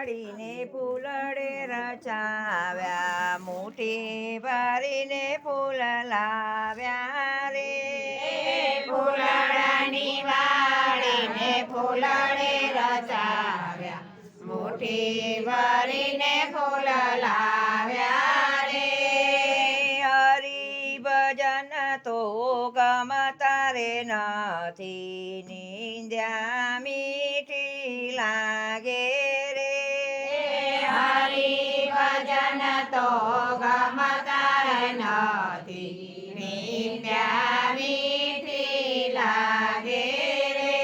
વાળીને ફૂલડે રચાવ્યા, મુઠ્ઠી ભરીને ફૂલ લાવ્યા રે. ફૂલડાની વાળીને ફૂલડે રચાવ્યા, મુઠ્ઠી ભરીને ફૂલ લાવ્યા રે. હરિભજન તો ગમતા રે નથી, નિંદ્યા મીઠી લાગે રે. હરિભજન તો ગમતા નથી, નિંદ્યા મીઠી લાગે રે.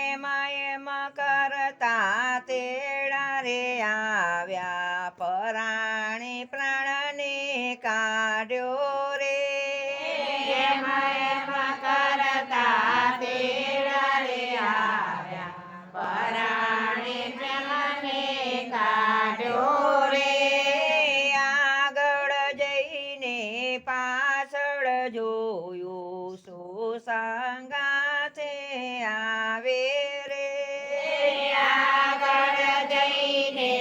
એમ કરતા તેડા રે આવ્યા, પરાણે પ્રાણને કાઢ્યો રે. એમ કરતા તેડા રે આવ્યા, પરાણે પ્રાણને કાઢ્યો રે. આગળ જઈને પાછળ જોયું, સુસંગાથે આવે રે. આગળ જઈને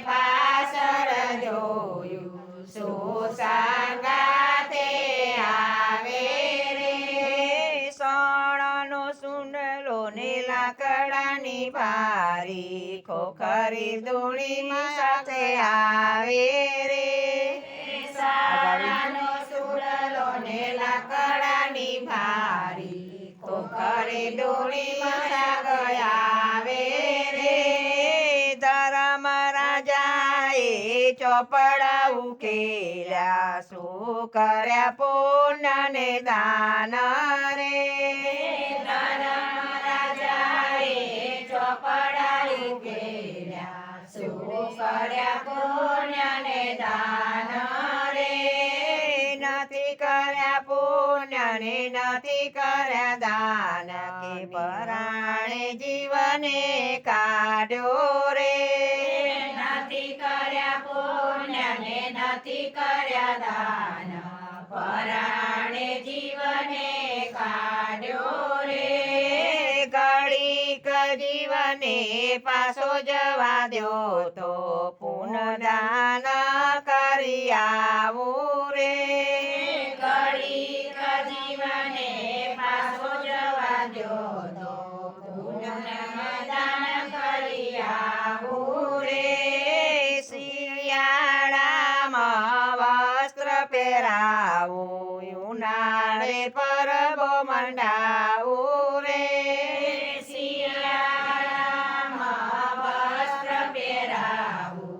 પાછળ જોયું, સુસંગાથે આવે રે. સોણાનો સુંડલો ને લાકડાની બારી, ખોખરી ધૂળીમાં સાથે આવે રે. સાળાનો સુડલો ને લાકડાની ભારી, ખોખરી ડોળીમાં સાગર આવે રે. ધર્મ રાજાએ ચોપડા ઉકેલ્યા, શું કર્યા પુણ્ય ને દાન રે. ધર્મ રાજાએ ચોપડા ઉકેલ્યા, શું કર્યા પુણ્ય ને દાન રે. નથી કર્યા પુણ્ય ને નથી કર્યા દાન, કે પરાણે જીવને કાઢ્યો રે. નથી કર્યા પુણ્ય ને નથી કર્યા દાન, પરાણે જીવને કાઢ્યો રે. ઘડીક જીવને પાછો જવા દ્યો, તો પુનઃદાન કરી આવું રે. ઘડીક જીવને પાછો જવા દ્યો, તો પુનઃદાન કરી આવું રે. શિયાળામાં વસ્ત્ર પહેરાવું, ઉનાળે પરબો મંડાવું રે. શિયાળામાં વસ્ત્ર પહેરાવું,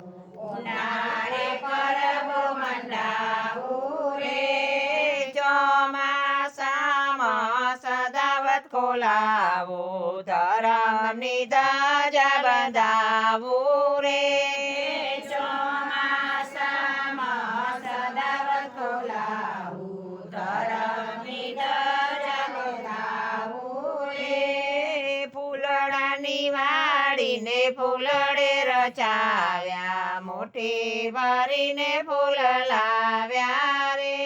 ઉનાળે પરબો મંડાવું રે. ચોમાસામાં સદાવત ખોલાવો, ધર્મની ધજા બંધાવું રે. ચોમાસામાં સદાવત ખોલાવું, ધર્મની ધજા બંધાવું રે. ફૂલડાની વાળીને ફૂલડે રચાવ્યા, મુઠ્ઠી ભરીને ફૂલ લાવ્યા રે.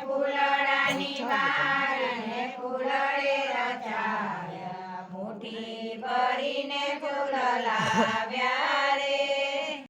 ફૂલડાની વાળીને ફૂલડે રચાવ્યા, મુઠ્ઠી ભરીને ફૂલ લાવ્યા